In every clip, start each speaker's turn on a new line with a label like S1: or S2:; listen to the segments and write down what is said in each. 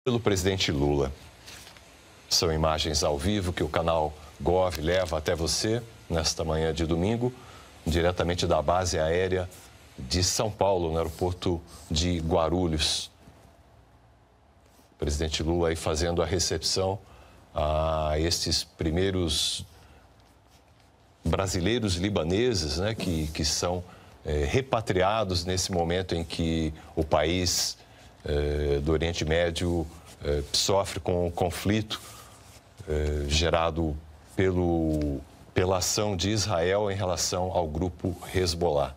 S1: Pelo presidente Lula. São imagens ao vivo que o canal Gov leva até você nesta manhã de domingo, diretamente da base aérea de São Paulo, no aeroporto de Guarulhos. O presidente Lula aí fazendo a recepção a estes primeiros brasileiros libaneses, né, que são repatriados nesse momento em que o país do Oriente Médio sofre com o conflito gerado pela ação de Israel em relação ao grupo Hezbollah.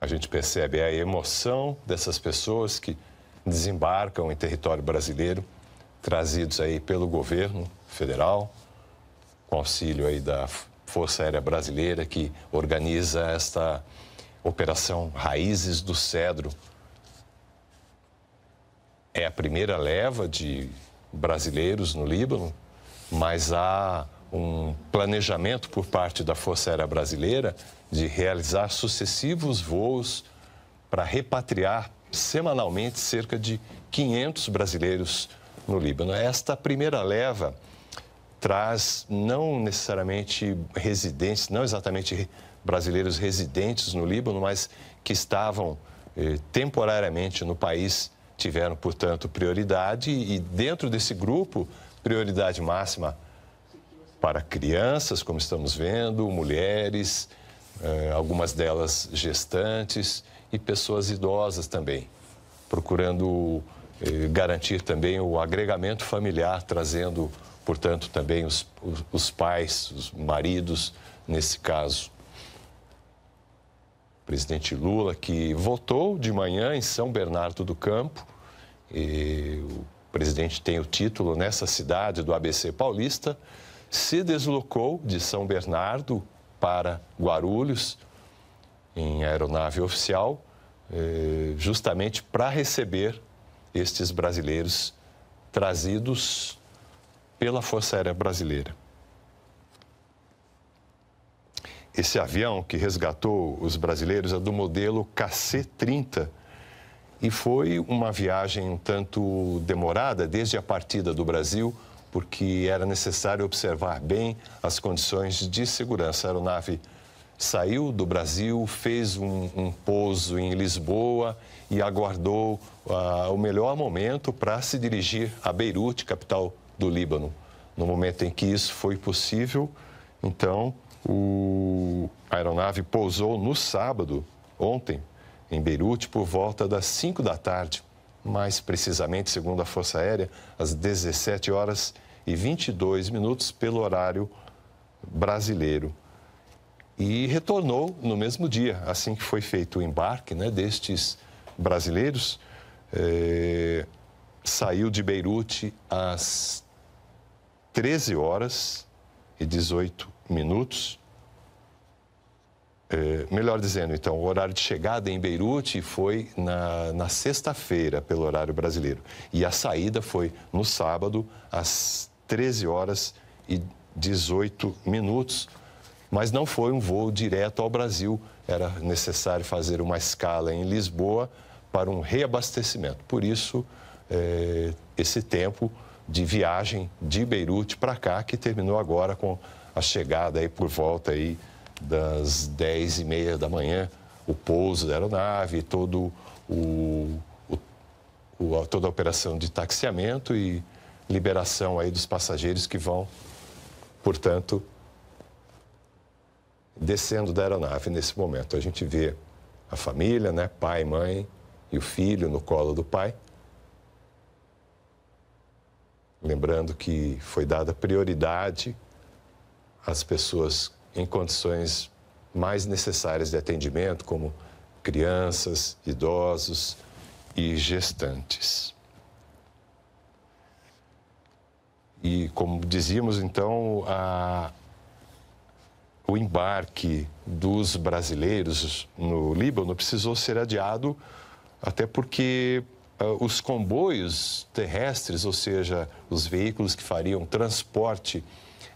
S1: A gente percebe a emoção dessas pessoas que desembarcam em território brasileiro, trazidos aí pelo governo federal, com auxílio aí da Força Aérea Brasileira, que organiza esta Operação Raízes do Cedro. É a primeira leva de brasileiros no Líbano, mas há um planejamento por parte da Força Aérea Brasileira de realizar sucessivos voos para repatriar semanalmente cerca de 500 brasileiros no Líbano. Esta primeira leva traz não necessariamente residentes, não exatamente brasileiros residentes no Líbano, mas que estavam temporariamente no país, tiveram, portanto, prioridade e dentro desse grupo, prioridade máxima para crianças, como estamos vendo, mulheres, algumas delas gestantes e pessoas idosas também, procurando garantir também o agregamento familiar, trazendo, portanto, também os pais, os maridos, nesse caso. O presidente Lula, que votou de manhã em São Bernardo do Campo, e o presidente tem o título nessa cidade do ABC Paulista, se deslocou de São Bernardo para Guarulhos, em aeronave oficial, justamente para receber estes brasileiros trazidos pela Força Aérea Brasileira. Esse avião que resgatou os brasileiros é do modelo KC-30 e foi uma viagem um tanto demorada desde a partida do Brasil, porque era necessário observar bem as condições de segurança. A aeronave saiu do Brasil, fez um pouso em Lisboa e aguardou o melhor momento para se dirigir a Beirute, capital do Líbano. No momento em que isso foi possível, então, a aeronave pousou no sábado, ontem, em Beirute, por volta das 5 da tarde. Mais precisamente, segundo a Força Aérea, às 17h22 pelo horário brasileiro. E retornou no mesmo dia, assim que foi feito o embarque, né, destes brasileiros. Saiu de Beirute às 13h18. Melhor dizendo, então, o horário de chegada em Beirute foi na sexta-feira, pelo horário brasileiro. E a saída foi no sábado, às 13h18. Mas não foi um voo direto ao Brasil. Era necessário fazer uma escala em Lisboa para um reabastecimento. Por isso, esse tempo de viagem de Beirute para cá, que terminou agora com a chegada aí por volta aí das 10h30 da manhã, o pouso da aeronave, toda a operação de taxiamento e liberação aí dos passageiros que vão, portanto, descendo da aeronave nesse momento. A gente vê a família, né, pai, mãe e o filho no colo do pai. Lembrando que foi dada prioridade às pessoas em condições mais necessárias de atendimento, como crianças, idosos e gestantes. E, como dizíamos, então, o embarque dos brasileiros no Líbano precisou ser adiado, até porque os comboios terrestres, ou seja, os veículos que fariam transporte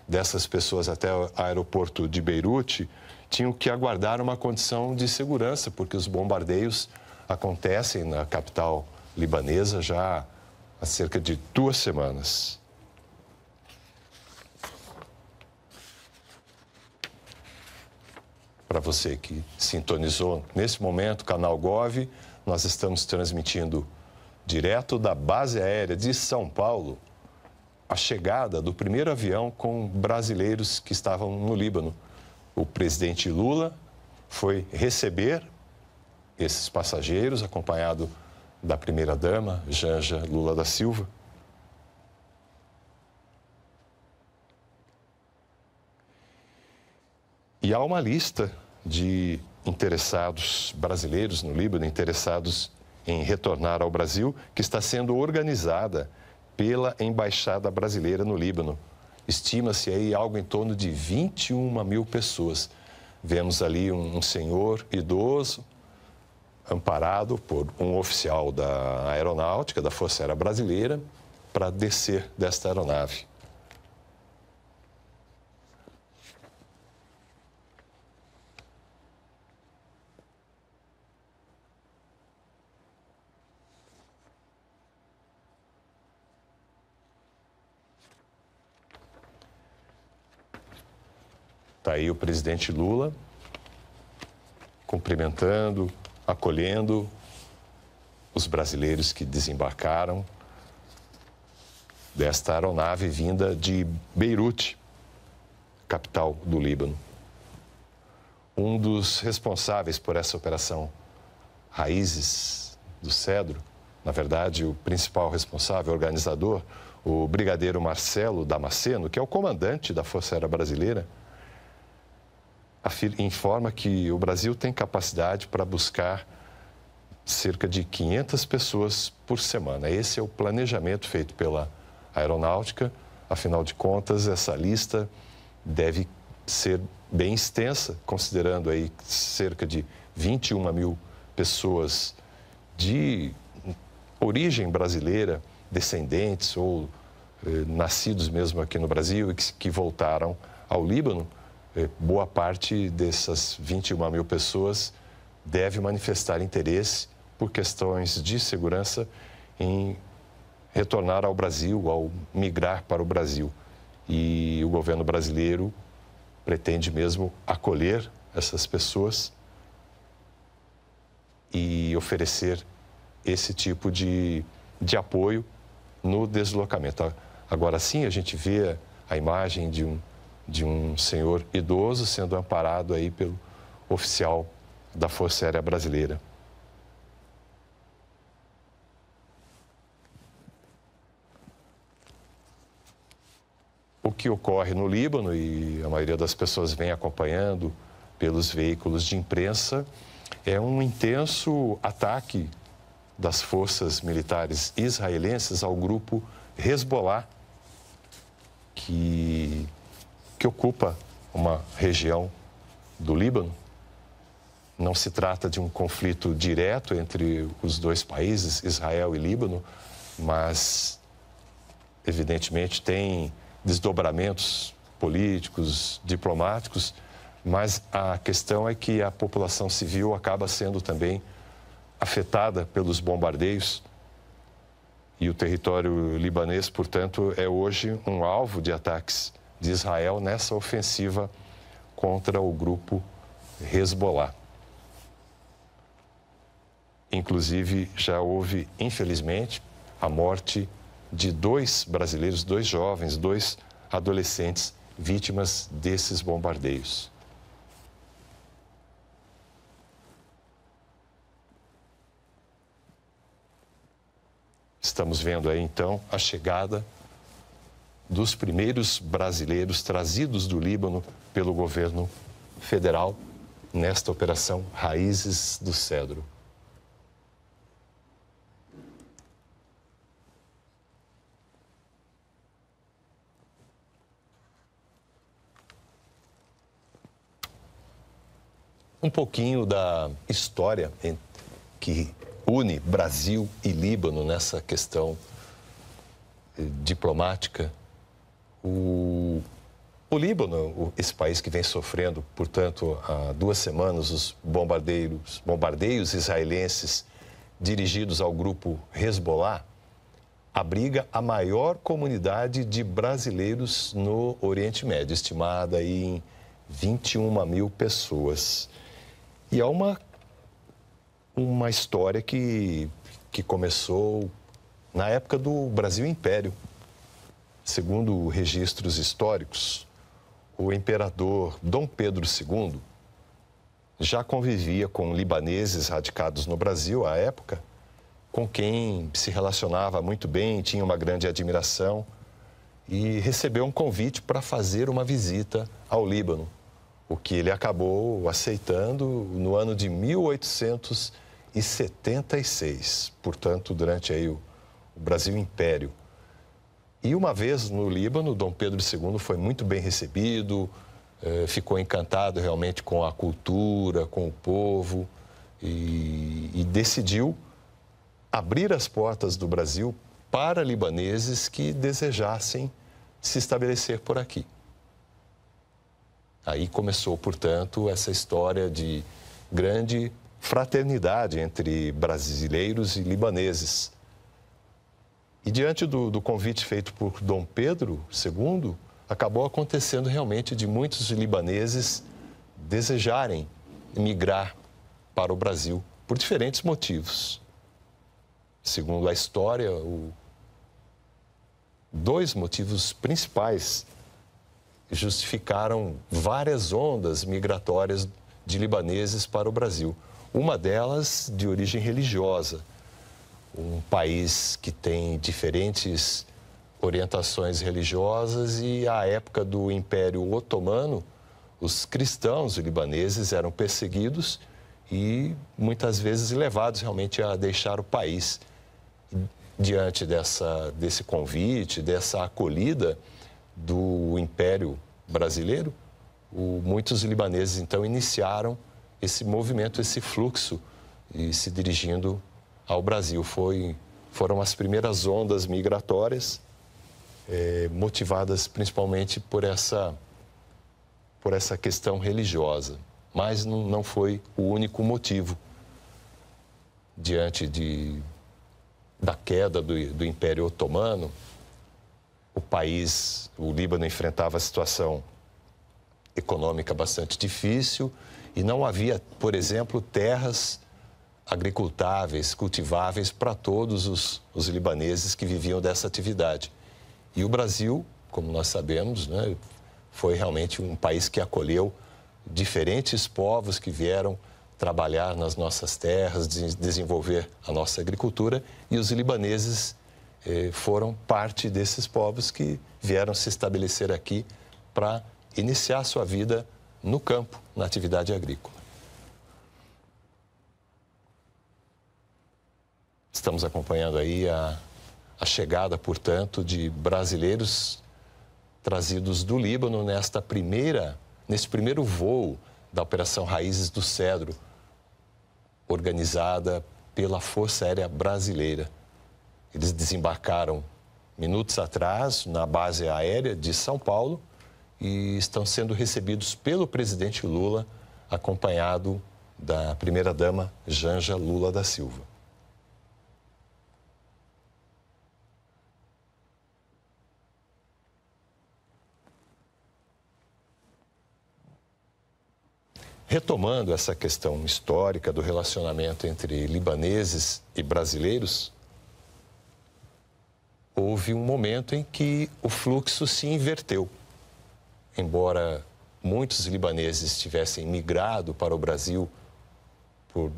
S1: dessas pessoas até o aeroporto de Beirute, tinham que aguardar uma condição de segurança, porque os bombardeios acontecem na capital libanesa já há cerca de 2 semanas. Para você que sintonizou nesse momento, canal Gov, nós estamos transmitindo direto da base aérea de São Paulo a chegada do primeiro avião com brasileiros que estavam no Líbano. O presidente Lula foi receber esses passageiros, acompanhado da primeira-dama, Janja Lula da Silva. E há uma lista de interessados brasileiros no Líbano, interessados em retornar ao Brasil, que está sendo organizada pela Embaixada Brasileira no Líbano. Estima-se aí algo em torno de 21 mil pessoas. Vemos ali um senhor idoso, amparado por um oficial da Aeronáutica, da Força Aérea Brasileira, para descer desta aeronave. Está aí o presidente Lula cumprimentando, acolhendo os brasileiros que desembarcaram desta aeronave vinda de Beirute, capital do Líbano. Um dos responsáveis por essa operação Raízes do Cedro, na verdade, o principal responsável, organizador, o brigadeiro Marcelo Damasceno, que é o comandante da Força Aérea Brasileira, informa que o Brasil tem capacidade para buscar cerca de 500 pessoas por semana. Esse é o planejamento feito pela Aeronáutica. Afinal de contas, essa lista deve ser bem extensa, considerando aí cerca de 21 mil pessoas de origem brasileira, descendentes ou nascidos mesmo aqui no Brasil e que voltaram ao Líbano. Boa parte dessas 21 mil pessoas deve manifestar interesse por questões de segurança em retornar ao Brasil, ao migrar para o Brasil. E o governo brasileiro pretende mesmo acolher essas pessoas e oferecer esse tipo de apoio no deslocamento. Agora sim, a gente vê a imagem de um senhor idoso sendo amparado aí pelo oficial da Força Aérea Brasileira. O que ocorre no Líbano, e a maioria das pessoas vem acompanhando pelos veículos de imprensa, é um intenso ataque das forças militares israelenses ao grupo Hezbollah, que ocupa uma região do Líbano. Não se trata de um conflito direto entre os dois países, Israel e Líbano, mas, evidentemente, tem desdobramentos políticos, diplomáticos, mas a questão é que a população civil acaba sendo também afetada pelos bombardeios e o território libanês, portanto, é hoje um alvo de ataques de Israel nessa ofensiva contra o grupo Hezbollah. Inclusive, já houve, infelizmente, a morte de 2 brasileiros, 2 jovens, 2 adolescentes vítimas desses bombardeios. Estamos vendo aí, então, a chegada dos primeiros brasileiros trazidos do Líbano pelo governo federal nesta operação Raízes do Cedro. Um pouquinho da história que une Brasil e Líbano nessa questão diplomática. O O Líbano, esse país que vem sofrendo, portanto, há 2 semanas, os bombardeios israelenses dirigidos ao grupo Hezbollah, abriga a maior comunidade de brasileiros no Oriente Médio, estimada aí em 21 mil pessoas. E há uma história que começou na época do Brasil Império. Segundo registros históricos, o imperador Dom Pedro II já convivia com libaneses radicados no Brasil à época, com quem se relacionava muito bem, tinha uma grande admiração, e recebeu um convite para fazer uma visita ao Líbano, o que ele acabou aceitando no ano de 1876, portanto, durante aí o Brasil Império. E uma vez no Líbano, Dom Pedro II foi muito bem recebido, ficou encantado realmente com a cultura, com o povo, e decidiu abrir as portas do Brasil para libaneses que desejassem se estabelecer por aqui. Aí começou, portanto, essa história de grande fraternidade entre brasileiros e libaneses. E diante do convite feito por Dom Pedro II, acabou acontecendo realmente de muitos libaneses desejarem migrar para o Brasil por diferentes motivos. Segundo a história, 2 motivos principais justificaram várias ondas migratórias de libaneses para o Brasil. Uma delas de origem religiosa. Um país que tem diferentes orientações religiosas e, à época do Império Otomano, os cristãos libaneses eram perseguidos e muitas vezes levados realmente a deixar o país. Diante desse convite, dessa acolhida do Império Brasileiro, muitos libaneses, então, iniciaram esse movimento, esse fluxo, e se dirigindo ao Brasil. Foram as primeiras ondas migratórias, motivadas principalmente por essa questão religiosa. Mas não foi o único motivo. Diante da queda do Império Otomano, o Líbano enfrentava a situação econômica bastante difícil e não havia, por exemplo, terras agricultáveis, cultiváveis para todos os libaneses que viviam dessa atividade. E o Brasil, como nós sabemos, né, foi realmente um país que acolheu diferentes povos que vieram trabalhar nas nossas terras, desenvolver a nossa agricultura, e os libaneses foram parte desses povos que vieram se estabelecer aqui para iniciar sua vida no campo, na atividade agrícola. Estamos acompanhando aí a chegada, portanto, de brasileiros trazidos do Líbano nesse primeiro voo da Operação Raízes do Cedro, organizada pela Força Aérea Brasileira. Eles desembarcaram minutos atrás na base aérea de São Paulo e estão sendo recebidos pelo presidente Lula, acompanhado da primeira-dama Janja Lula da Silva. Retomando essa questão histórica do relacionamento entre libaneses e brasileiros, houve um momento em que o fluxo se inverteu. Embora muitos libaneses tivessem migrado para o Brasil por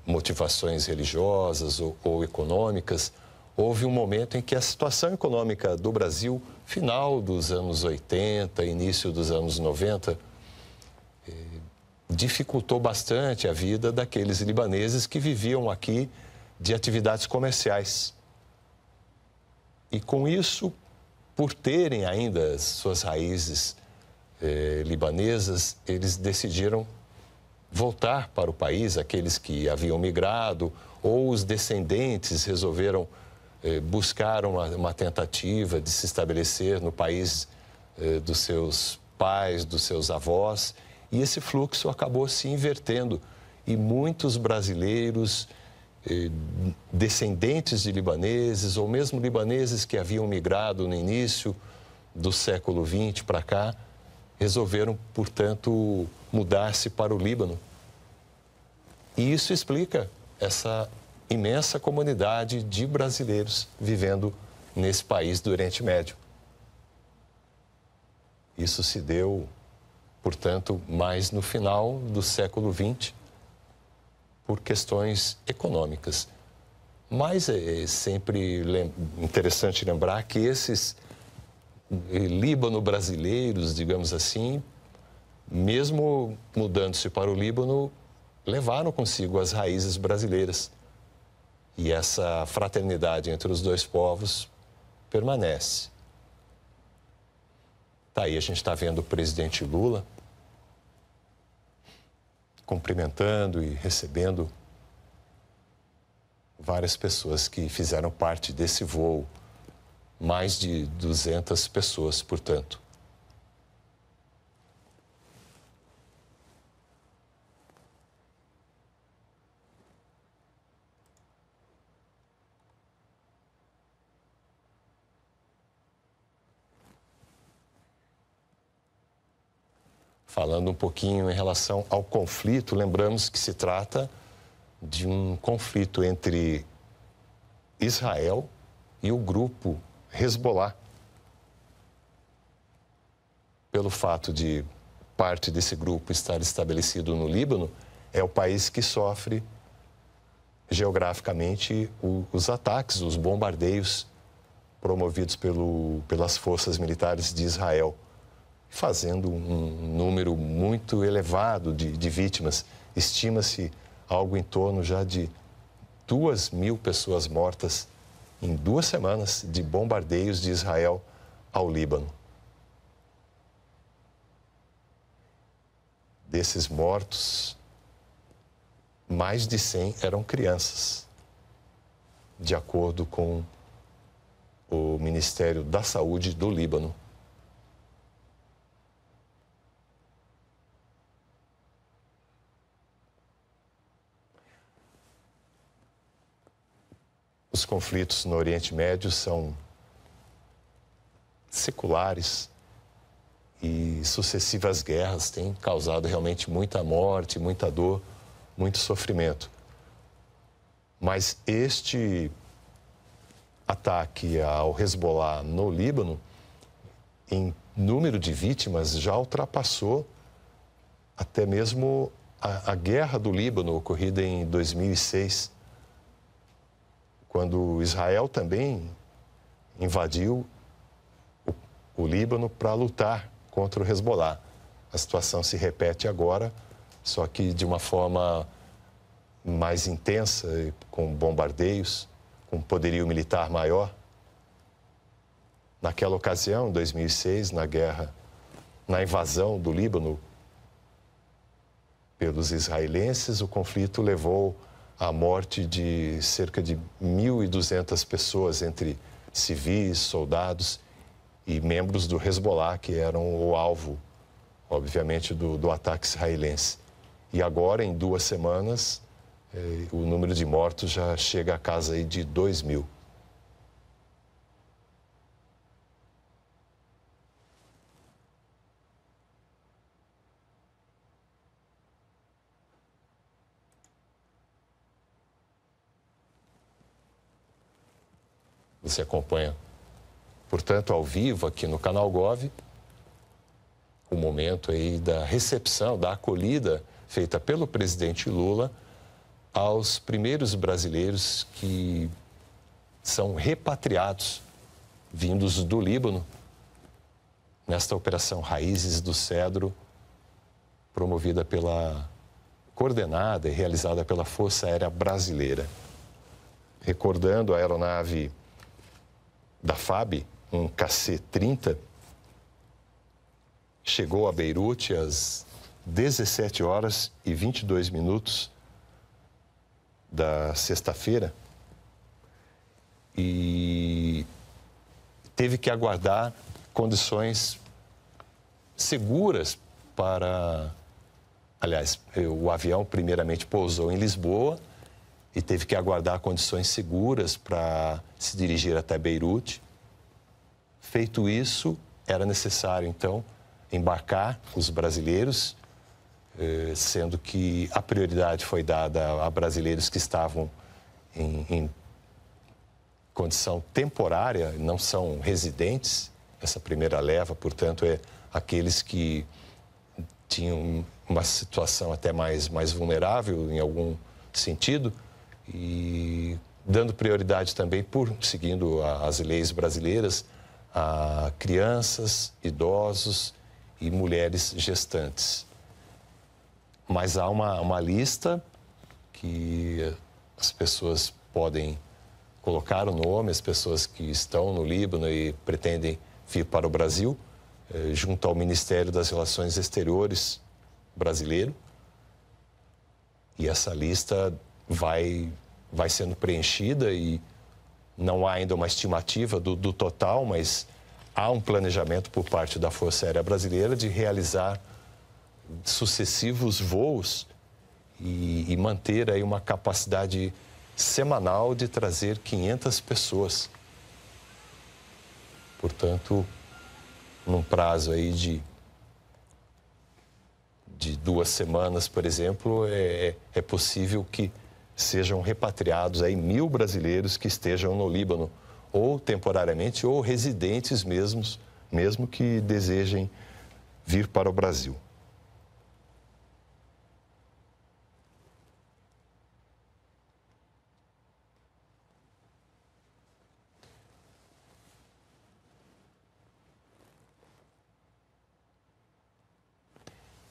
S1: motivações religiosas ou econômicas, houve um momento em que a situação econômica do Brasil, final dos anos 80, início dos anos 90, dificultou bastante a vida daqueles libaneses que viviam aqui de atividades comerciais. E com isso, por terem ainda suas raízes libanesas, eles decidiram voltar para o país, aqueles que haviam migrado, ou os descendentes resolveram buscar uma tentativa de se estabelecer no país dos seus pais, dos seus avós, e esse fluxo acabou se invertendo. E muitos brasileiros, descendentes de libaneses, ou mesmo libaneses que haviam migrado no início do século XX para cá, resolveram, portanto, mudar-se para o Líbano. E isso explica essa imensa comunidade de brasileiros vivendo nesse país do Oriente Médio. Isso se deu, portanto, mais no final do século XX, por questões econômicas. Mas é sempre interessante lembrar que esses líbano-brasileiros, digamos assim, mesmo mudando-se para o Líbano, levaram consigo as raízes brasileiras. E essa fraternidade entre os dois povos permanece. Tá aí, a gente está vendo o presidente Lula cumprimentando e recebendo várias pessoas que fizeram parte desse voo. Mais de 200 pessoas, portanto. Falando um pouquinho em relação ao conflito, lembramos que se trata de um conflito entre Israel e o grupo Hezbollah. Pelo fato de parte desse grupo estar estabelecido no Líbano, é o país que sofre geograficamente os ataques, os bombardeios promovidos pelas forças militares de Israel, fazendo um número muito elevado de vítimas. Estima-se algo em torno já de 2.000 pessoas mortas em 2 semanas de bombardeios de Israel ao Líbano. Desses mortos, mais de 100 eram crianças, de acordo com o Ministério da Saúde do Líbano. Os conflitos no Oriente Médio são seculares e sucessivas guerras têm causado realmente muita morte, muita dor, muito sofrimento. Mas este ataque ao Hezbollah no Líbano, em número de vítimas, já ultrapassou até mesmo a guerra do Líbano, ocorrida em 2006, quando Israel também invadiu o Líbano para lutar contra o Hezbollah. A situação se repete agora, só que de uma forma mais intensa, com bombardeios, com poderio militar maior. Naquela ocasião, em 2006, na invasão do Líbano pelos israelenses, o conflito levou à morte de cerca de 1.200 pessoas, entre civis, soldados e membros do Hezbollah, que eram o alvo, obviamente, do ataque israelense. E agora, em 2 semanas, o número de mortos já chega à casa aí de 2.000. Você acompanha, portanto, ao vivo aqui no Canal Gov, o momento aí da recepção, da acolhida feita pelo presidente Lula aos primeiros brasileiros que são repatriados, vindos do Líbano, nesta operação Raízes do Cedro, coordenada e realizada pela Força Aérea Brasileira. Recordando, a aeronave da FAB, um KC-30, chegou a Beirute às 17h22 da sexta-feira e teve que aguardar condições seguras para... Aliás, o avião primeiramente pousou em Lisboa e teve que aguardar condições seguras para se dirigir até Beirute. Feito isso, era necessário, então, embarcar os brasileiros, sendo que a prioridade foi dada a brasileiros que estavam em condição temporária, não são residentes. Essa primeira leva, portanto, é aqueles que tinham uma situação até mais vulnerável em algum sentido e dando prioridade também, seguindo as leis brasileiras, a crianças, idosos e mulheres gestantes. Mas há uma lista que as pessoas podem colocar o nome, as pessoas que estão no Líbano e pretendem vir para o Brasil, junto ao Ministério das Relações Exteriores brasileiro. E essa lista vai sendo preenchida e não há ainda uma estimativa do total, mas há um planejamento por parte da Força Aérea Brasileira de realizar sucessivos voos e manter aí uma capacidade semanal de trazer 500 pessoas. Portanto, num prazo aí de 2 semanas, por exemplo, é possível que sejam repatriados aí 1.000 brasileiros que estejam no Líbano, ou temporariamente, ou residentes mesmo que desejem vir para o Brasil.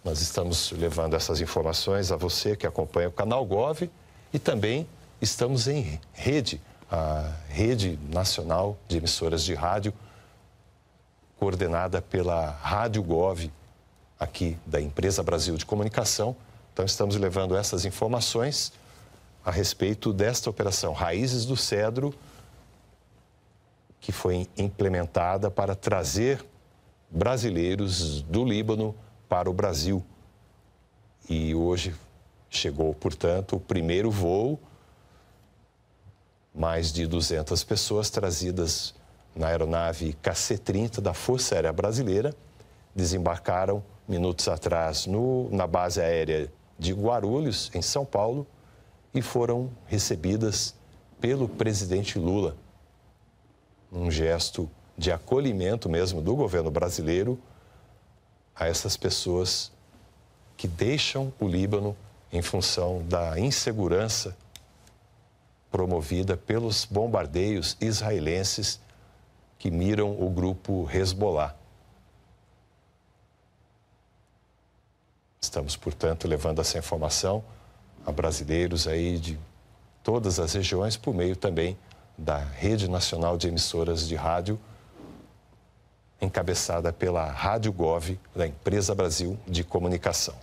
S1: Nós estamos levando essas informações a você que acompanha o canal Gov e também estamos em rede, a Rede Nacional de Emissoras de Rádio, coordenada pela Rádio Gov, aqui da Empresa Brasil de Comunicação. Então, estamos levando essas informações a respeito desta operação Raízes do Cedro, que foi implementada para trazer brasileiros do Líbano para o Brasil. E hoje chegou, portanto, o primeiro voo, mais de 200 pessoas trazidas na aeronave KC-30 da Força Aérea Brasileira, desembarcaram minutos atrás na base aérea de Guarulhos, em São Paulo, e foram recebidas pelo presidente Lula. Um gesto de acolhimento mesmo do governo brasileiro a essas pessoas que deixam o Líbano em função da insegurança promovida pelos bombardeios israelenses que miram o grupo Hezbollah. Estamos, portanto, levando essa informação a brasileiros aí de todas as regiões por meio também da Rede Nacional de Emissoras de Rádio, encabeçada pela Rádio Gov, da Empresa Brasil de Comunicação.